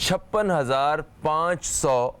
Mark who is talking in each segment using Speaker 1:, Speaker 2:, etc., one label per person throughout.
Speaker 1: 56,500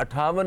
Speaker 1: 58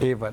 Speaker 2: A1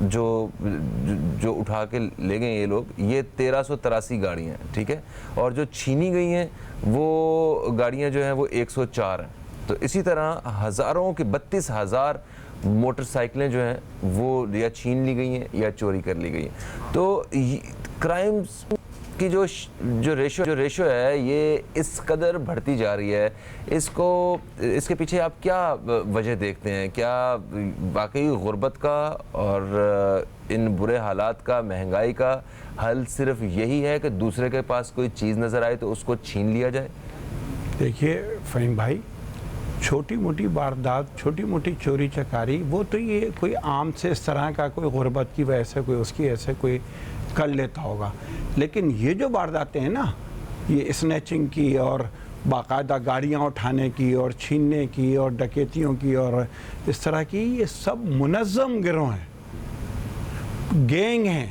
Speaker 1: جو اٹھا کے لے گئے یہ لوگ، یہ 1383 گاڑیاں ہیں، ٹھیک ہے، اور جو چھینی گئی ہیں وہ گاڑیاں جو ہیں وہ 104 ہیں. تو اسی طرح ہزاروں کی 32,000 موٹر سائیکلیں جو ہیں وہ یا چھین لی گئی ہیں یا چوری کر لی گئی ہیں. تو کرائمز کی جو ریشو ہے یہ اس قدر بڑھتی جا رہی ہے، اس کے پیچھے آپ کیا وجہ دیکھتے ہیں؟ کیا واقعی غربت کا اور ان برے حالات کا، مہنگائی کا حل صرف یہی ہے کہ دوسرے کے پاس کوئی چیز نظر آئے تو اس کو چھین لیا جائے؟
Speaker 2: دیکھیے فہیم بھائی، چھوٹی موٹی واردات، چھوٹی موٹی چوری چکاری، وہ تو یہ کوئی عام سے اس طرح کا کوئی غربت کی وجہ سے کوئی اس کی ایسے کوئی کر لیتا ہوگا. لیکن یہ جو وارداتیں ہیں نا، یہ اسنیچنگ کی اور باقاعدہ گاڑیاں اٹھانے کی اور چھیننے کی اور ڈکیتیوں کی اور اس طرح کی، یہ سب منظم گروہ ہیں، گینگ ہیں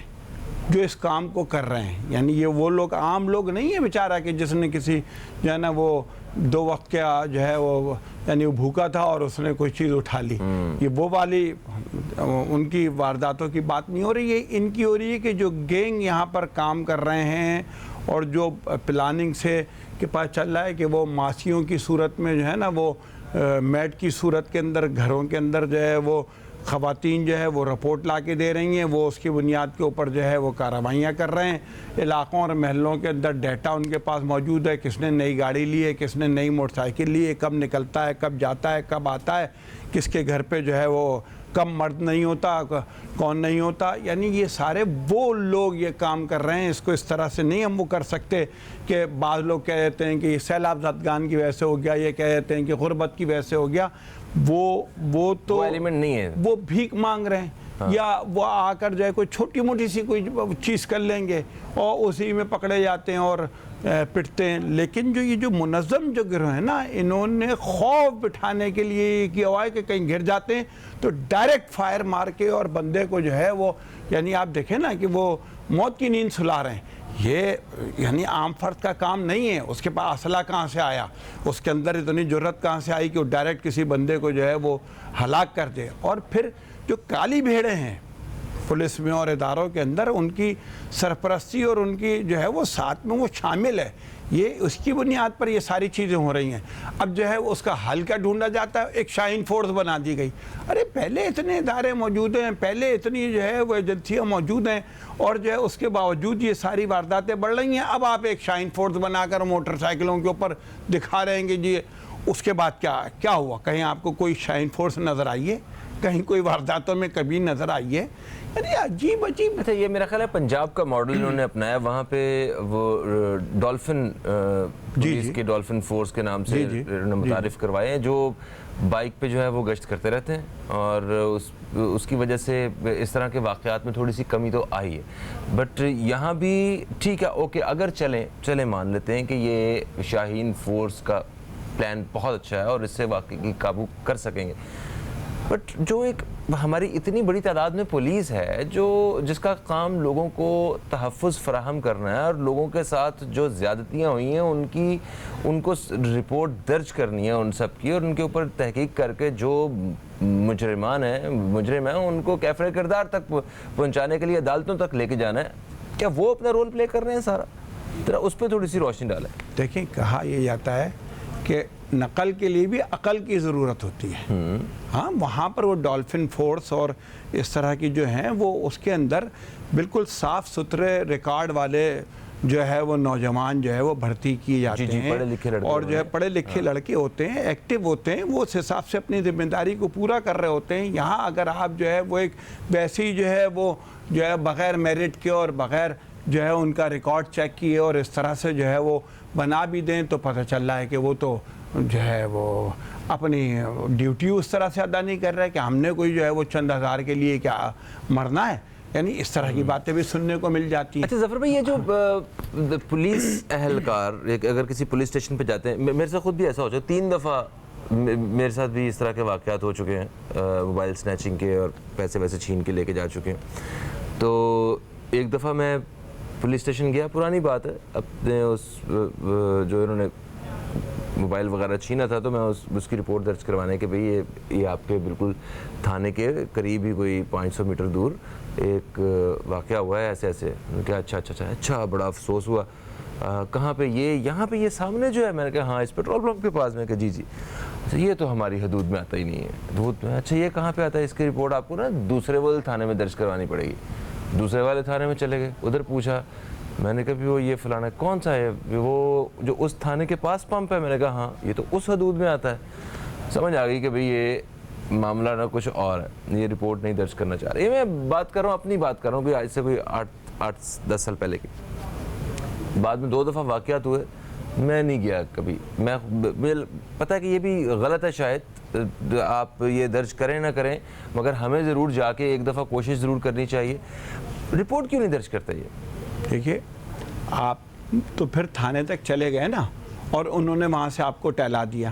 Speaker 2: جو اس کام کو کر رہے ہیں. یعنی یہ وہ لوگ عام لوگ نہیں ہیں بیچارہ کہ جس نے کسی جو ہے نا وہ 2 وقت کا جو ہے وہ یعنی وہ بھوکا تھا اور اس نے کوئی چیز اٹھا لی. یہ وہ والی ان کی وارداتوں کی بات نہیں ہو رہی ہے، ان کی ہو رہی ہے کہ جو گینگ یہاں پر کام کر رہے ہیں اور جو پلاننگ سے کے پاس چل رہا ہے کہ وہ ماسیوں کی صورت میں جو ہے نا وہ میٹ کی صورت کے اندر گھروں کے اندر جو ہے وہ خواتین جو ہے وہ رپورٹ لا کے دے رہی ہیں، وہ اس کی بنیاد کے اوپر جو ہے وہ کارروائیاں کر رہے ہیں. علاقوں اور محلوں کے اندر ڈیٹا ان کے پاس موجود ہے، کس نے نئی گاڑی لی ہے، کس نے نئی موٹر سائیکل لی ہے، کب نکلتا ہے، کب جاتا ہے، کب آتا ہے، کس کے گھر پہ جو ہے وہ کم مرد نہیں ہوتا، کون نہیں ہوتا. یعنی یہ سارے وہ لوگ یہ کام کر رہے ہیں. اس کو اس طرح سے نہیں ہم وہ کر سکتے کہ بعض لوگ کہہ دیتے ہیں کہ یہ سیلاب زدگان کی وجہ سے ہو گیا، یہ کہہ دیتے ہیں کہ غربت کی وجہ سے ہو گیا. وہ تو
Speaker 1: ایلیمنٹ نہیں ہے،
Speaker 2: وہ بھیک مانگ رہے ہیں یا وہ آ کر جو ہے کوئی چھوٹی موٹی سی کوئی چیز کر لیں گے اور اسی میں پکڑے جاتے ہیں اور پٹتے ہیں. لیکن جو یہ جو منظم جو گروہ ہیں نا، انہوں نے خوف بٹھانے کے لیے یہ کیا ہوا ہے کہ کہیں گر جاتے ہیں تو ڈائریکٹ فائر مار کے اور بندے کو جو ہے وہ یعنی آپ دیکھیں نا کہ وہ موت کی نیند سلا رہے ہیں. یہ یعنی عام فرد کا کام نہیں ہے. اس کے پاس اسلحہ کہاں سے آیا، اس کے اندر اتنی جرت کہاں سے آئی کہ وہ ڈائریکٹ کسی بندے کو جو ہے وہ ہلاک کر دے. اور پھر جو کالی بھیڑیں ہیں پولیس میں اور اداروں کے اندر، ان کی سرپرستی اور ان کی جو ہے وہ ساتھ میں وہ شامل ہے. یہ اس کی بنیاد پر یہ ساری چیزیں ہو رہی ہیں. اب جو ہے اس کا حل کا ڈھونڈا جاتا ہے، ایک شائن فورس بنا دی گئی. ارے پہلے اتنے ادارے موجود ہیں، پہلے اتنی جو ہے وہ ایجنسیاں موجود ہیں اور جو ہے اس کے باوجود یہ ساری وارداتیں بڑھ رہی ہیں. اب آپ ایک شائن فورس بنا کر موٹر سائیکلوں کے اوپر دکھا رہے ہیں کہ جی اس کے بعد کیا ہوا؟ کہیں آپ کو کوئی شائن فورس نظر آئی ہے؟ کہیں کوئی وارداتوں میں کبھی نظر آئی ہے؟ یعنی عجیب.
Speaker 1: اچھا، یہ میرا خیال ہے پنجاب کا ماڈل انہوں نے اپنایا. وہاں پہ وہ ڈولفن پولیس کے ڈولفن فورس کے نام سے انہوں نے متعارف کروائے ہیں، جو بائک پہ جو ہے وہ گشت کرتے رہتے ہیں. اور اس کی وجہ سے اس طرح کے واقعات میں تھوڑی سی کمی تو آئی ہے. بٹ یہاں بھی ٹھیک ہے، اوکے، اگر چلیں مان لیتے ہیں کہ یہ شاہین فورس کا پلان بہت اچھا ہے اور اس سے واقعی قابو کر سکیں گے. بٹ جو ایک ہماری اتنی بڑی تعداد میں پولیس ہے جس کا کام لوگوں کو تحفظ فراہم کرنا ہے اور لوگوں کے ساتھ جو زیادتیاں ہوئی ہیں ان کو رپورٹ درج کرنی ہے ان سب کی، اور ان کے اوپر تحقیق کر کے جو مجرم ہیں ان کو کیفر کردار تک پہنچانے کے لیے عدالتوں تک لے کے جانا ہے. کیا وہ اپنا رول پلے کر رہے ہیں سارا؟ ذرا اس پہ تھوڑی سی روشنی ڈالیں.
Speaker 2: دیکھیں، کہا یہ جاتا ہے کہ نقل کے لیے بھی عقل کی ضرورت ہوتی ہے. ہاں، وہاں پر وہ ڈولفن فورس اور اس طرح کی جو ہیں وہ اس کے اندر بالکل صاف ستھرے ریکارڈ والے جو ہے وہ نوجوان جو ہے وہ بھرتی کیے جاتے ہیں اور جو ہے پڑھے لکھے لڑکے ہوتے ہیں، ایکٹیو ہوتے ہیں، وہ اس حساب سے اپنی ذمہ داری کو پورا کر رہے ہوتے ہیں. یہاں اگر آپ جو ہے وہ ایک ویسی جو ہے وہ جو ہے بغیر میرٹ کے اور بغیر جو ہے ان کا ریکارڈ چیک کیے اور اس طرح سے جو ہے وہ بنا بھی دیں تو پتہ چل رہا ہے کہ وہ تو جو ہے وہ اپنی ڈیوٹی اس طرح سے ادا نہیں کر رہا ہے کہ ہم نے کوئی جو ہے وہ چند ہزار کے لیے کیا مرنا ہے. یعنی اس طرح کی باتیں بھی سننے کو مل جاتی ہیں.
Speaker 1: اچھا ظفر بھائی، یہ جو پولیس اہلکار اگر کسی پولیس اسٹیشن پہ جاتے ہیں، میرے سے خود بھی ایسا ہو چکا، 3 دفعہ میرے ساتھ بھی اس طرح کے واقعات ہو چکے ہیں، موبائل سنیچنگ کے اور پیسے ویسے چھین کے لے کے جا چکے ہیں. تو ایک دفعہ میں پولیس اسٹیشن گیا، پرانی بات ہے، اپنے اس جو انہوں نے موبائل وغیرہ چھینا تھا، تو میں اس کی رپورٹ درج کروانے کہ بھئی یہ آپ کے بالکل تھانے کے قریب ہی کوئی 500 میٹر دور ایک واقعہ ہوا ہے ایسے ایسے. میں نے کہا اچھا بڑا افسوس ہوا. کہاں پہ؟ یہاں پہ یہ سامنے جو ہے. میں نے کہا ہاں اس پیٹرول پمپ کے پاس. میں نے کہا جی اچھا یہ تو ہماری حدود میں آتا ہی نہیں ہے. حدود میں اچھا یہ کہاں پہ آتا ہے؟ اس کی رپورٹ آپ کو نا دوسرے والے تھانے میں درج کروانی پڑے گی. دوسرے والے تھانے میں چلے گئے, ادھر پوچھا. میں نے کہا بھی وہ یہ فلانا کون سا ہے؟ وہ جو اس تھانے کے پاس پمپ ہے. میں نے کہا ہاں یہ تو اس حدود میں آتا ہے. سمجھ آ گئی کہ بھئی یہ معاملہ نہ کچھ اور ہے, یہ رپورٹ نہیں درج کرنا چاہ رہے. یہ میں بات کر رہا ہوں, اپنی بات کر رہا ہوں کہ آج سے کوئی 8-10 سال پہلے کی. بعد میں 2 دفعہ واقعات ہوئے, میں نہیں گیا کبھی. مجھے پتہ ہے کہ یہ بھی غلط ہے شاید, آپ یہ درج کریں نہ کریں, مگر ہمیں ضرور جا کے ایک دفعہ کوشش ضرور کرنی چاہیے. رپورٹ کیوں نہیں درج کرتا یہ؟
Speaker 2: دیکھیے آپ تو پھر تھانے تک چلے گئے نا, اور انہوں نے وہاں سے آپ کو ٹہلا دیا.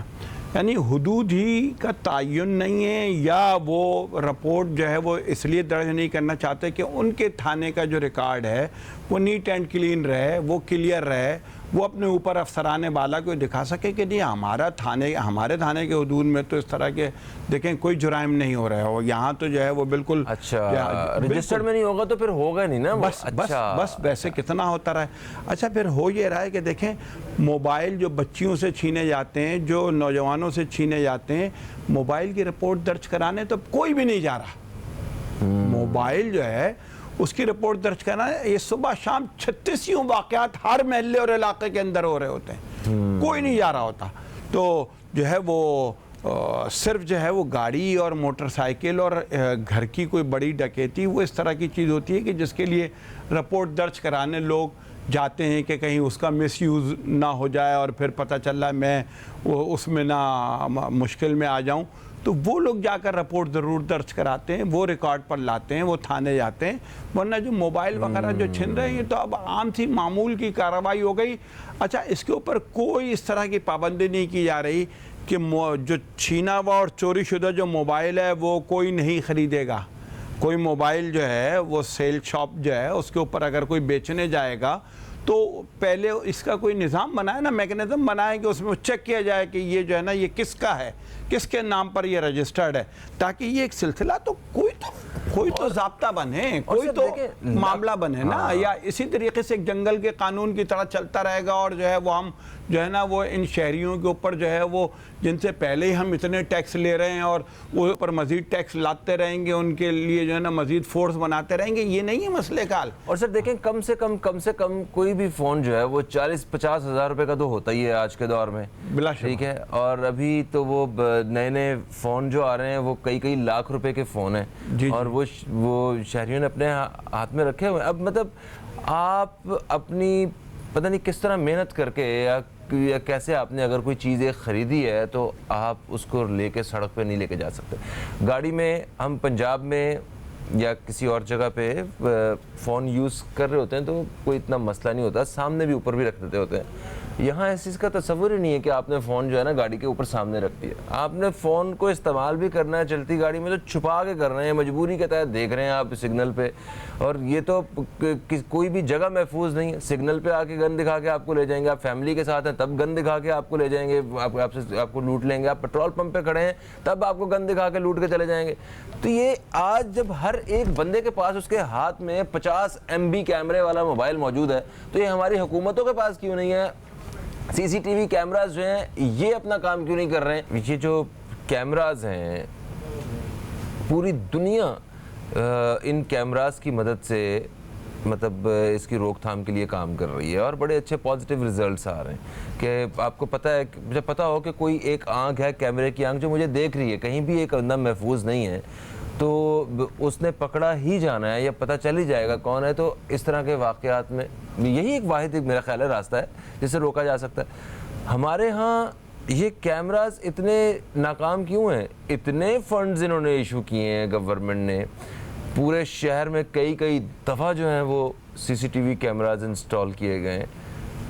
Speaker 2: یعنی حدود ہی کا تعین نہیں ہے, یا وہ رپورٹ جو ہے وہ اس لیے درج نہیں کرنا چاہتے کہ ان کے تھانے کا جو ریکارڈ ہے وہ نیٹ اینڈ کلین رہے, وہ کلیئر رہے, وہ اپنے اوپر افسران بالا کو دکھا سکے کہ نہیں ہمارے تھانے کے حدود میں تو اس طرح کے دیکھیں کوئی جرائم نہیں ہو رہا ہو. یہاں تو جو ہے وہ بالکل
Speaker 1: اچھا رجسٹرڈ میں نہیں ہوگا تو پھر ہوگا نہیں نا.
Speaker 2: بس ویسے کتنا ہوتا رہا ہے. اچھا پھر ہو یہ رہا ہے کہ دیکھیں موبائل جو بچیوں سے چھینے جاتے ہیں, جو نوجوانوں سے چھینے جاتے ہیں, موبائل کی رپورٹ درج کرانے تو کوئی بھی نہیں جا رہا. موبائل جو ہے اس کی رپورٹ درج کرنا ہے. یہ صبح شام 36 واقعات ہر محلے اور علاقے کے اندر ہو رہے ہوتے ہیں, کوئی نہیں جا رہا ہوتا. تو جو ہے وہ صرف جو ہے وہ گاڑی اور موٹر سائیکل اور گھر کی کوئی بڑی ڈکیتی, وہ اس طرح کی چیز ہوتی ہے کہ جس کے لیے رپورٹ درج کرانے لوگ جاتے ہیں کہ کہیں اس کا مس یوز نہ ہو جائے اور پھر پتہ چل رہا ہے میں اس میں نہ مشکل میں آ جاؤں. تو وہ لوگ جا کر رپورٹ ضرور درج کراتے ہیں, وہ ریکارڈ پر لاتے ہیں, وہ تھانے جاتے ہیں. ورنہ جو موبائل وغیرہ جو چھن رہے ہیں یہ تو اب عام سی معمول کی کارروائی ہو گئی. اچھا اس کے اوپر کوئی اس طرح کی پابندی نہیں کی جا رہی کہ جو چھینا ہوا اور چوری شدہ جو موبائل ہے وہ کوئی نہیں خریدے گا. کوئی موبائل جو ہے وہ سیل شاپ جو ہے اس کے اوپر اگر کوئی بیچنے جائے گا تو پہلے اس کا کوئی نظام بنائے نا, میکنزم بنائے کہ اس میں چیک کیا جائے کہ یہ جو ہے نا یہ کس کا ہے, کس کے نام پر یہ رجسٹرڈ ہے, تاکہ یہ ایک سلسلہ تو کوئی تو ضابطہ بنے, کوئی تو معاملہ بنے نا. یا اسی طریقے سے ایک جنگل کے قانون کی طرح چلتا رہے گا, اور جو ہے وہ ہم جو ہے نا وہ ان شہریوں کے اوپر جو ہے وہ جن سے پہلے ہی ہم اتنے ٹیکس لے رہے ہیں اور وہ اوپر مزید ٹیکس لاتے رہیں گے, ان کے لیے جو ہے نا مزید فورس بناتے رہیں گے. یہ نہیں ہے مسئلے کا حل.
Speaker 1: اور سر دیکھیں کم سے کم کوئی بھی فون جو ہے وہ 40-50 ہزار روپے کا تو ہوتا ہی ہے آج کے دور میں, ٹھیک ہے. اور ابھی تو وہ نئے فون جو آ رہے ہیں وہ کئی لاکھ روپے کے فون ہیں, اور وہ شہریوں نے اپنے ہاتھ میں رکھے ہوئے. اب مطلب آپ اپنی پتہ نہیں کس طرح محنت کر کے یا کیسے آپ نے اگر کوئی چیز ایک خریدی ہے تو آپ اس کو لے کے سڑک پہ نہیں لے کے جا سکتے. گاڑی میں ہم پنجاب میں یا کسی اور جگہ پہ فون یوز کر رہے ہوتے ہیں تو کوئی اتنا مسئلہ نہیں ہوتا, سامنے بھی اوپر بھی رکھ دیتے ہوتے ہیں. یہاں اس چیز کا تصور ہی نہیں ہے کہ آپ نے فون جو ہے نا گاڑی کے اوپر سامنے رکھ دیا. آپ نے فون کو استعمال بھی کرنا ہے چلتی گاڑی میں تو چھپا کے کر رہے ہیں, مجبوری کے تحت دیکھ رہے ہیں آپ سگنل پہ, اور یہ تو کوئی بھی جگہ محفوظ نہیں ہے. سگنل پہ آ کے گن دکھا کے آپ کو لے جائیں گے, آپ فیملی کے ساتھ ہیں تب گن دکھا کے آپ کو لے جائیں گے, آپ کو لوٹ لیں گے. آپ پیٹرول پمپ پہ کھڑے ہیں تب آپ کو گن دکھا کے لوٹ کے چلے جائیں گے. تو یہ آج جب ہر ایک بندے کے پاس اس کے ہاتھ میں 50 MB کیمرے والا موبائل موجود ہے تو یہ ہماری حکومتوں کے پاس کیوں نہیں ہے؟ CCTV کیمراز جو ہیں یہ اپنا کام کیوں نہیں کر رہے ہیں؟ یہ جو کیمراز ہیں پوری دنیا ان کیمراز کی مدد سے مطلب اس کی روک تھام کے لیے کام کر رہی ہے, اور بڑے اچھے پازیٹیو ریزلٹس آ رہے ہیں. کہ آپ کو پتہ ہے, مجھے پتہ ہو کہ کوئی ایک آنکھ ہے کیمرے کی آنکھ جو مجھے دیکھ رہی ہے, کہیں بھی ایک بندہ محفوظ نہیں ہے تو اس نے پکڑا ہی جانا ہے یا پتہ چل ہی جائے گا کون ہے. تو اس طرح کے واقعات میں یہی ایک واحد میرا خیال ہے راستہ ہے جس سے روکا جا سکتا ہے. ہمارے ہاں یہ کیمراز اتنے ناکام کیوں ہیں؟ اتنے فنڈز انہوں نے ایشو کیے ہیں گورنمنٹ نے, پورے شہر میں کئی دفعہ جو ہیں وہ CCTV کیمراز انسٹال کیے گئے ہیں,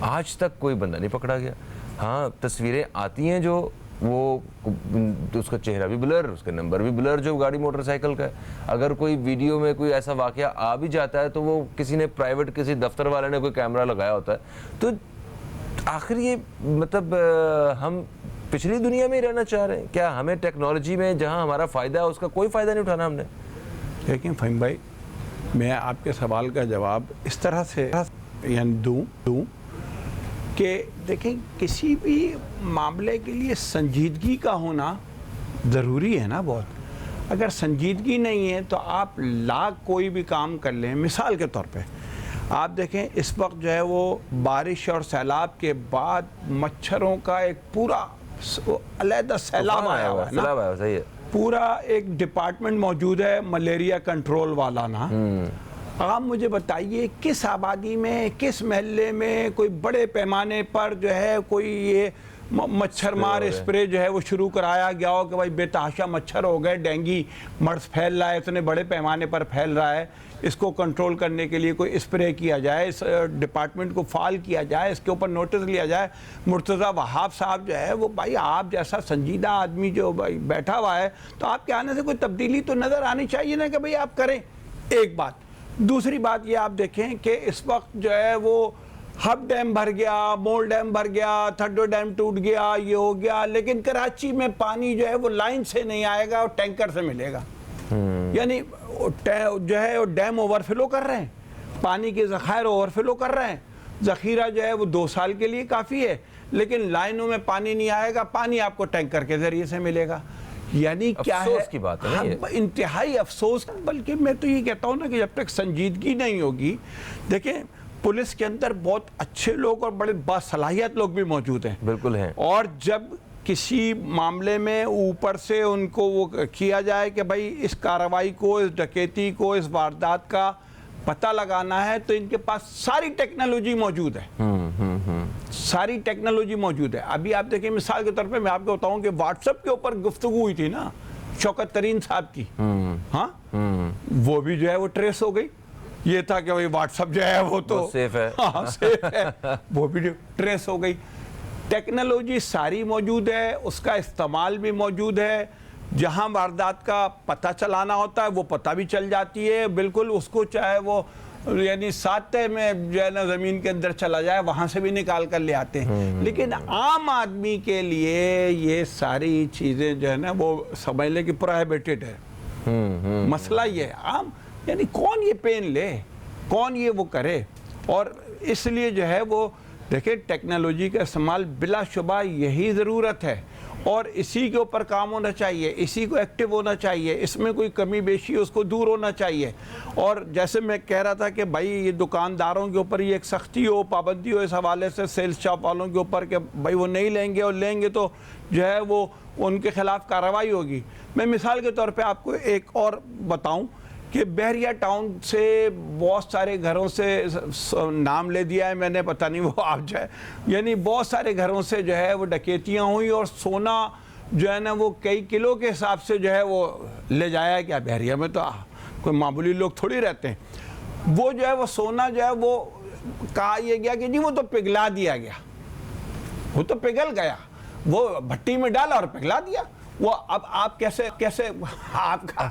Speaker 1: آج تک کوئی بندہ نہیں پکڑا گیا. ہاں تصویریں آتی ہیں جو وہ اس کا چہرہ بھی بلر, اس کا نمبر بھی بلر جو گاڑی موٹر سائیکل کا ہے. اگر کوئی ویڈیو میں کوئی ایسا واقعہ آ بھی جاتا ہے تو وہ کسی نے پرائیویٹ کسی دفتر والے نے کوئی کیمرہ لگایا ہوتا ہے. تو آخر یہ مطلب ہم پچھلی دنیا میں ہی رہنا چاہ رہے ہیں کیا؟ ہمیں ٹیکنالوجی میں جہاں ہمارا فائدہ ہے اس کا کوئی فائدہ نہیں اٹھانا ہم نے؟
Speaker 2: لیکن فہیم بھائی میں آپ کے سوال کا جواب اس طرح سے یعنی دوں کہ دیکھیں کسی بھی معاملے کے لیے سنجیدگی کا ہونا ضروری ہے نا بہت. اگر سنجیدگی نہیں ہے تو آپ لاکھ کوئی بھی کام کر لیں. مثال کے طور پہ آپ دیکھیں اس وقت جو ہے وہ بارش اور سیلاب کے بعد مچھروں کا ایک پورا علیحدہ سیلاب آیا ہوا ہے نا.
Speaker 1: صحیح ہے.
Speaker 2: پورا ایک ڈپارٹمنٹ موجود ہے ملیریا کنٹرول والا نا. آپ مجھے بتائیے کس آبادی میں کس محلے میں کوئی بڑے پیمانے پر جو ہے کوئی یہ مچھر مار اسپرے جو ہے وہ شروع کرایا گیا ہو کہ بھائی بے تحاشا مچھر ہو گئے, ڈینگی مرض پھیل رہا ہے, اتنے بڑے پیمانے پر پھیل رہا ہے, اس کو کنٹرول کرنے کے لیے کوئی اسپرے کیا جائے, اس ڈپارٹمنٹ کو فعال کیا جائے, اس کے اوپر نوٹس لیا جائے. مرتضیٰ وہاب صاحب جو ہے وہ بھائی آپ جیسا سنجیدہ آدمی جو بھائی بیٹھا ہوا ہے تو آپ کے آنے سے کوئی تبدیلی تو نظر آنی چاہیے نا کہ بھئی آپ کریں. ایک بات. دوسری بات یہ آپ دیکھیں کہ اس وقت جو ہے وہ ہب ڈیم بھر گیا, مول ڈیم بھر گیا, تھڈو ڈیم ٹوٹ گیا, یہ ہو گیا, لیکن کراچی میں پانی جو ہے وہ لائن سے نہیں آئے گا اور ٹینکر سے ملے گا. یعنی جو ہے وہ ڈیم اوور فلو کر رہے ہیں, پانی کے ذخائر اوور فلو کر رہے ہیں, ذخیرہ جو ہے وہ 2 سال کے لیے کافی ہے, لیکن لائنوں میں پانی نہیں آئے گا, پانی آپ کو ٹینکر کے ذریعے سے ملے گا. یعنی کیا ہے
Speaker 1: افسوس کی بات ہے یہ.
Speaker 2: انتہائی افسوس. بلکہ میں تو یہ کہتا ہوں نا کہ جب تک سنجیدگی نہیں ہوگی, دیکھیں پولیس کے اندر بہت اچھے لوگ اور بڑے باصلاحیت لوگ بھی موجود ہیں.
Speaker 1: بالکل ہیں.
Speaker 2: اور جب کسی معاملے میں اوپر سے ان کو وہ کیا جائے کہ بھائی اس کارروائی کو, اس ڈکیتی کو, اس واردات کا پتہ لگانا ہے تو ان کے پاس ساری ٹیکنالوجی موجود ہے. ساری ٹیکنالوجی موجود ہے. ابھی آپ دیکھیں مثال کے طور پہ میں آپ کو بتاؤں کہ واٹس ایپ کے اوپر گفتگو ہوئی تھی نا شوکت ترین صاحب کی, ہاں وہ بھی جو ہے وہ ٹریس ہو گئی. یہ تھا کہ واٹس ایپ جو ہے وہ تو
Speaker 1: سیف ہے,
Speaker 2: سیف ہے, وہ بھی ٹریس ہو گئی. ٹیکنالوجی ساری موجود ہے, اس کا استعمال بھی موجود ہے. جہاں واردات کا پتہ چلانا ہوتا ہے وہ پتہ بھی چل جاتی ہے بالکل. اس کو چاہے وہ یعنی ساتھ میں جو ہے نا زمین کے اندر چلا جائے وہاں سے بھی نکال کر لے آتے ہیں. لیکن عام آدمی کے لیے یہ ساری چیزیں جو ہے نا وہ سمجھ لے کہ پروہیبٹڈ ہے. مسئلہ یہ ہے عام, یعنی کون یہ پین لے, کون یہ وہ کرے. اور اس لیے جو ہے وہ دیکھیں ٹیکنالوجی کا استعمال بلا شبہ یہی ضرورت ہے اور اسی کے اوپر کام ہونا چاہیے, اسی کو ایکٹیو ہونا چاہیے, اس میں کوئی کمی بیشی اس کو دور ہونا چاہیے. اور جیسے میں کہہ رہا تھا کہ بھائی یہ دکانداروں کے اوپر یہ ایک سختی ہو, پابندی ہو اس حوالے سے سیلز شاپ والوں کے اوپر کہ بھائی وہ نہیں لیں گے, اور لیں گے تو جو ہے وہ ان کے خلاف کارروائی ہوگی. میں مثال کے طور پہ آپ کو ایک اور بتاؤں کہ بحریہ ٹاؤن سے بہت سارے گھروں سے نام لے دیا ہے میں نے, پتہ نہیں وہ آپ جو ہے, یعنی بہت سارے گھروں سے جو ہے وہ ڈکیتیاں ہوئی اور سونا جو ہے نا وہ کئی کلو کے حساب سے جو ہے وہ لے جایا گیا. بحریہ میں تو کوئی معمولی لوگ تھوڑی رہتے ہیں. وہ جو ہے وہ سونا جو ہے وہ کہا یہ گیا کہ جی وہ تو پگھلا دیا گیا, وہ تو پگھل گیا, وہ بھٹی میں ڈالا اور پگھلا دیا. وہ اب آپ کیسے آپ کا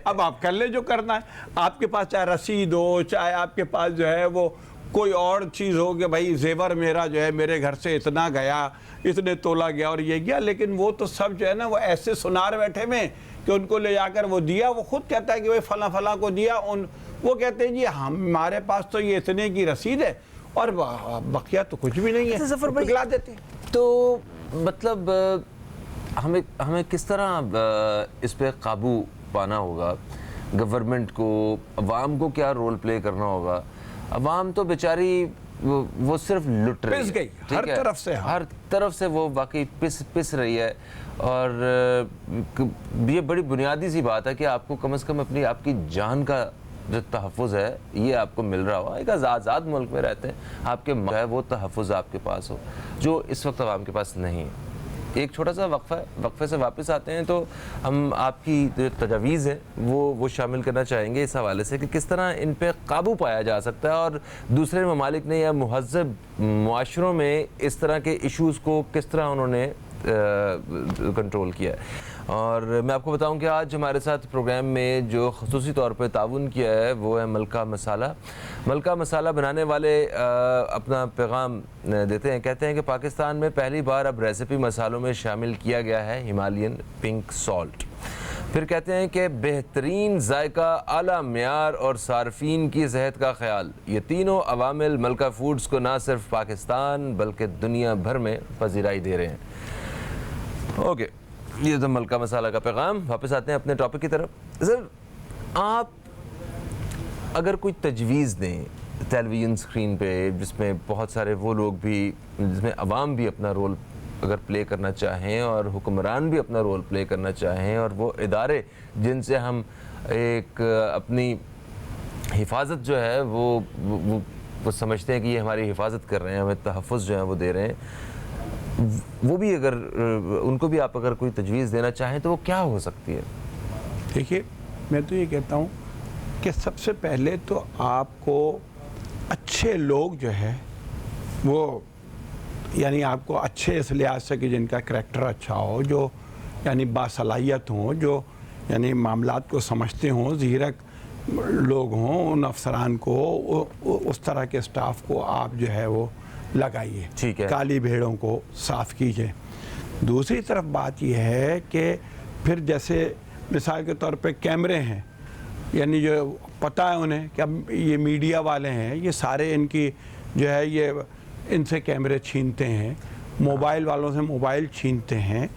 Speaker 2: اب آپ کر لیں جو کرنا ہے. آپ کے پاس چاہے رسید ہو, چاہے آپ کے پاس جو ہے وہ کوئی اور چیز ہو کہ بھائی زیور میرا جو ہے میرے گھر سے اتنا گیا, اتنے تولا گیا اور یہ گیا, لیکن وہ تو سب جو ہے نا وہ ایسے سنار بیٹھے میں کہ ان کو لے جا کر وہ دیا. وہ خود کہتا ہے کہ بھائی فلاں فلاں کو دیا, وہ کہتے ہیں جی ہمارے پاس تو یہ اتنے کی رسید ہے اور بقیہ تو کچھ بھی نہیں ہے, پگھلا دیتے ہیں.
Speaker 1: تو مطلب ہمیں کس طرح اس پہ قابو پانا ہوگا؟ گورنمنٹ کو, عوام کو کیا رول پلے کرنا ہوگا؟ عوام تو بیچاری وہ صرف لٹ رہی ہے,
Speaker 2: پس گئی ہر
Speaker 1: طرف سے وہ واقعی پس رہی ہے. اور یہ بڑی بنیادی سی بات ہے کہ آپ کو کم از کم اپنی آپ کی جان کا جو تحفظ ہے یہ آپ کو مل رہا ہو. ایک آزاد ملک میں رہتے ہیں, آپ کے ہے وہ تحفظ آپ کے پاس ہو جو اس وقت عوام کے پاس نہیں ہے. ایک چھوٹا سا وقفہ ہے, وقفے سے واپس آتے ہیں تو ہم آپ کی تجاویز ہیں وہ شامل کرنا چاہیں گے اس حوالے سے کہ کس طرح ان پہ قابو پایا جا سکتا ہے اور دوسرے ممالک نے یا مہذب معاشروں میں اس طرح کے ایشوز کو کس طرح انہوں نے کنٹرول کیا ہے. اور میں آپ کو بتاؤں کہ آج ہمارے ساتھ پروگرام میں جو خصوصی طور پہ تعاون کیا ہے وہ ہے ملکہ مسالہ. ملکہ مسالہ بنانے والے اپنا پیغام دیتے ہیں, کہتے ہیں کہ پاکستان میں پہلی بار اب ریسیپی مسالوں میں شامل کیا گیا ہے ہمالین پنک سالٹ. پھر کہتے ہیں کہ بہترین ذائقہ, اعلیٰ معیار اور صارفین کی صحت کا خیال, یہ تینوں عوامل ملکہ فوڈز کو نہ صرف پاکستان بلکہ دنیا بھر میں پذیرائی دے رہے ہیں. اوکے, یہ تو ملکہ مسالہ کا پیغام. واپس آتے ہیں اپنے ٹاپک کی طرف. سر, آپ اگر کوئی تجویز دیں ٹیلی ویژن اسکرین پہ جس میں بہت سارے وہ لوگ بھی, جس میں عوام بھی اپنا رول اگر پلے کرنا چاہیں اور حکمران بھی اپنا رول پلے کرنا چاہیں, اور وہ ادارے جن سے ہم ایک اپنی حفاظت جو ہے وہ سمجھتے ہیں کہ یہ ہماری حفاظت کر رہے ہیں, ہمیں تحفظ جو ہے وہ دے رہے ہیں, وہ بھی اگر ان کو بھی آپ اگر کوئی تجویز دینا چاہیں تو وہ کیا ہو سکتی ہے؟
Speaker 2: دیکھیے, میں تو یہ کہتا ہوں کہ سب سے پہلے تو آپ کو اچھے لوگ جو ہے وہ, یعنی آپ کو اچھے اس لحاظ سے کہ جن کا کریکٹر اچھا ہو, جو یعنی باصلاحیت ہوں, جو یعنی معاملات کو سمجھتے ہوں, زیرک لوگ ہوں, ان افسران کو, اس طرح کے اسٹاف کو آپ جو ہے وہ لگائیے.
Speaker 1: ٹھیک ہے,
Speaker 2: کالی بھیڑوں کو صاف کیجئے. دوسری طرف بات یہ ہے کہ پھر جیسے مثال کے طور پہ کیمرے ہیں, یعنی جو پتہ ہے انہیں کہ اب یہ میڈیا والے ہیں, یہ سارے ان کی جو ہے یہ ان سے کیمرے چھینتے ہیں, موبائل والوں سے موبائل چھینتے ہیں,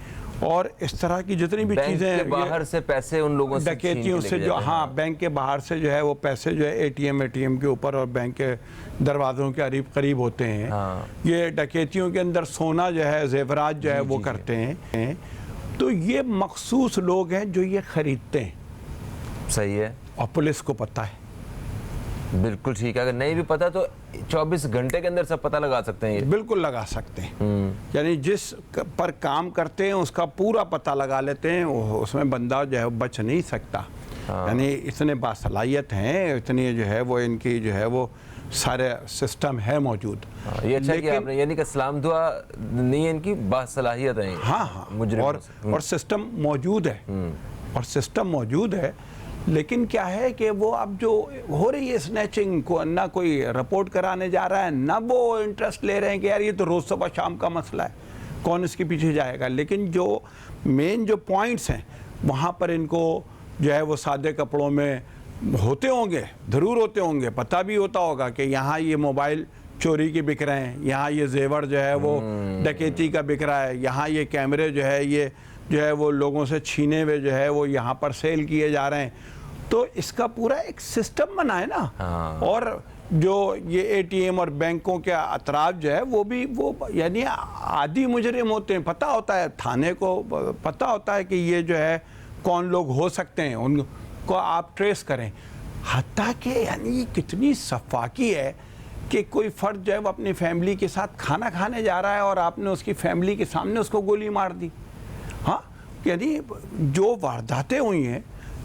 Speaker 2: اور اس طرح کی جتنی بھی چیزیں ہیں,
Speaker 1: باہر سے پیسے ان لوگوں سے
Speaker 2: ڈکیتیوں سے جو, ہاں, بینک کے باہر سے جو ہے وہ پیسے جو ہے اے ٹی ایم کے اوپر اور بینک کے دروازوں کے قریب ہوتے ہیں. یہ ڈکیتیوں کے اندر سونا جو ہے, زیورات جو ہے وہ کرتے ہیں. تو یہ مخصوص لوگ ہیں جو یہ خریدتے ہیں.
Speaker 1: صحیح ہے,
Speaker 2: اور پولیس کو پتہ ہے.
Speaker 1: بالکل ٹھیک ہے, اگر نہیں بھی پتہ تو 24 گھنٹے کے اندر سب پتہ لگا سکتے ہیں. یہ
Speaker 2: بالکل لگا سکتے ہیں, یعنی جس پر کام کرتے ہیں اس کا پورا پتہ لگا لیتے ہیں, اس میں بندہ جو ہے بچ نہیں سکتا. یعنی اتنے باصلاحیت ہیں, اتنی جو ہے وہ ان کی جو ہے وہ سارے سسٹم ہے موجود.
Speaker 1: یہ اچھا کہ آپ نے, یعنی کہ اسلام دعا نہیں ہے ان کی, باصلاحیت ہیں.
Speaker 2: ہاں ہاں, اور سسٹم موجود ہے, اور سسٹم موجود ہے. لیکن کیا ہے کہ وہ اب جو ہو رہی ہے سنیچنگ کو, نہ کوئی رپورٹ کرانے جا رہا ہے, نہ وہ انٹرسٹ لے رہے ہیں کہ یار یہ تو روز صبح شام کا مسئلہ ہے, کون اس کے پیچھے جائے گا. لیکن جو مین جو پوائنٹس ہیں وہاں پر ان کو جو ہے وہ سادے کپڑوں میں ہوتے ہوں گے, ضرور ہوتے ہوں گے, پتہ بھی ہوتا ہوگا کہ یہاں یہ موبائل چوری کے بک رہے ہیں, یہاں یہ زیور جو ہے وہ ڈکیتی کا بک رہا ہے, یہاں یہ کیمرے جو ہے یہ جو ہے وہ لوگوں سے چھینے ہوئے جو ہے وہ یہاں پر سیل کیے جا رہے ہیں. تو اس کا پورا ایک سسٹم بنا ہے نا. اور جو یہ اے ٹی ایم اور بینکوں کے اطراف جو ہے وہ بھی وہ یعنی عادی مجرم ہوتے ہیں, پتہ ہوتا ہے, تھانے کو پتہ ہوتا ہے کہ یہ جو ہے کون لوگ ہو سکتے ہیں, ان کو آپ ٹریس کریں. حتیٰ کہ یعنی کتنی صفاقی ہے کہ کوئی فرد جو ہے وہ اپنی فیملی کے ساتھ کھانا کھانے جا رہا ہے اور آپ نے اس کی فیملی کے سامنے اس کو گولی مار دی. ہاں, یعنی جو وارداتیں ہوئی ہیں,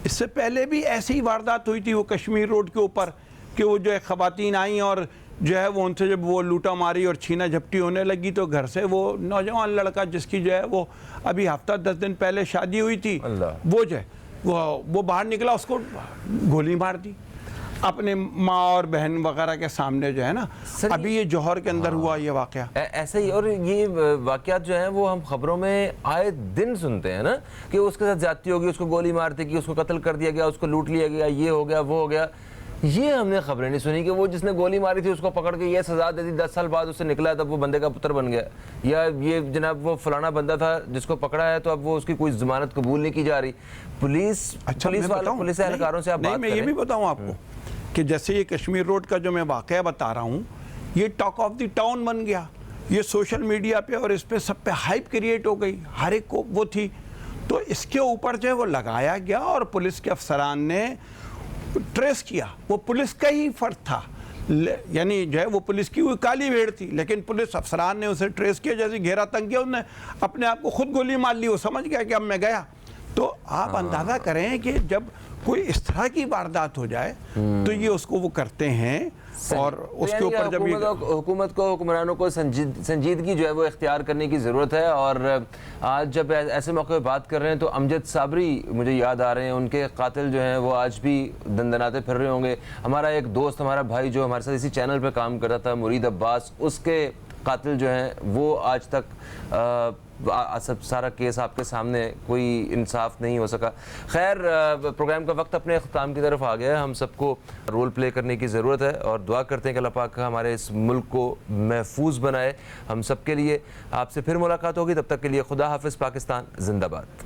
Speaker 2: اس سے پہلے بھی ایسی واردات ہوئی تھی وہ کشمیر روڈ کے اوپر, کہ وہ جو ہے خواتین آئیں اور جو ہے وہ ان سے جب وہ لوٹا ماری اور چھینا جھپٹی ہونے لگی تو گھر سے وہ نوجوان لڑکا جس کی جو ہے وہ ابھی ہفتہ 10 دن پہلے شادی ہوئی تھی, وہ جو ہے وہ باہر نکلا, اس کو گولی مار دی اپنے ماں اور بہن وغیرہ کے سامنے جو ہے نا. ابھی یہ جوہر کے اندر ہوا یہ واقعہ
Speaker 1: ایسا ہی. اور یہ واقعات جو ہیں وہ ہم خبروں میں آئے دن سنتے ہیں نا, کہ اس کے ساتھ زیادتی ہوگی, اس کو گولی مار دی گئی, اس کو قتل کر دیا گیا, اس کو لوٹ لیا گیا, یہ ہو گیا وہ ہو گیا. یہ ہم نے خبریں نہیں سنی کہ وہ جس نے گولی ماری تھی اس کو پکڑ کے یہ سزا دے دی, 10 سال بعد اس سے نکلا تب وہ بندے کا پتر بن گیا, یا یہ جناب وہ فلانا بندہ تھا جس کو پکڑا ہے تو اب وہ اس کی کوئی ضمانت قبول نہیں کی جا رہی. پولیس اہلکاروں سے آپ بات کریں.
Speaker 2: میں یہ بھی بتاؤں آپ کو کہ جیسے یہ کشمیر روڈ کا جو میں واقعہ بتا رہا ہوں, یہ ٹاک آف دی ٹاؤن بن گیا, یہ سوشل میڈیا پہ اور اس پہ سب پہ ہائپ کریٹ ہو گئی, ہر ایک کو وہ تھی. تو اس کے اوپر جو ہے وہ لگایا گیا اور پولیس کے افسران نے ٹریس کیا. وہ پولیس کا ہی فرد تھا, یعنی جو ہے وہ پولیس کی ہوئی کالی بھیڑ تھی, لیکن پولیس افسران نے اسے ٹریس کیا, جیسے گھیرا تنگ کیا, انہوں نے اپنے آپ کو خود گولی مار لی, وہ سمجھ گیا کہ اب میں گیا. تو آپ اندازہ کریں کہ جب کوئی اس طرح کی واردات ہو جائے تو یہ اس کو وہ کرتے ہیں اور اس کے اوپر جب
Speaker 1: حکومت کو حکمرانوں کو سنجیدگی جو ہے وہ اختیار کرنے کی ضرورت ہے. اور آج جب ایسے موقع پہ بات کر رہے ہیں تو امجد صابری مجھے یاد آ رہے ہیں. ان کے قاتل جو ہیں وہ آج بھی دندناتے پھر رہے ہوں گے. ہمارا ایک دوست, ہمارا بھائی جو ہمارے ساتھ اسی چینل پہ کام کرتا تھا, مرید عباس, اس کے قاتل جو ہیں وہ آج تک سب سارا کیس آپ کے سامنے, کوئی انصاف نہیں ہو سکا. خیر, پروگرام کا وقت اپنے اختتام کی طرف آ گیا ہے. ہم سب کو رول پلے کرنے کی ضرورت ہے اور دعا کرتے ہیں کہ اللہ پاک ہمارے اس ملک کو محفوظ بنائے ہم سب کے لیے. آپ سے پھر ملاقات ہوگی, تب تک کے لیے خدا حافظ. پاکستان زندہ باد.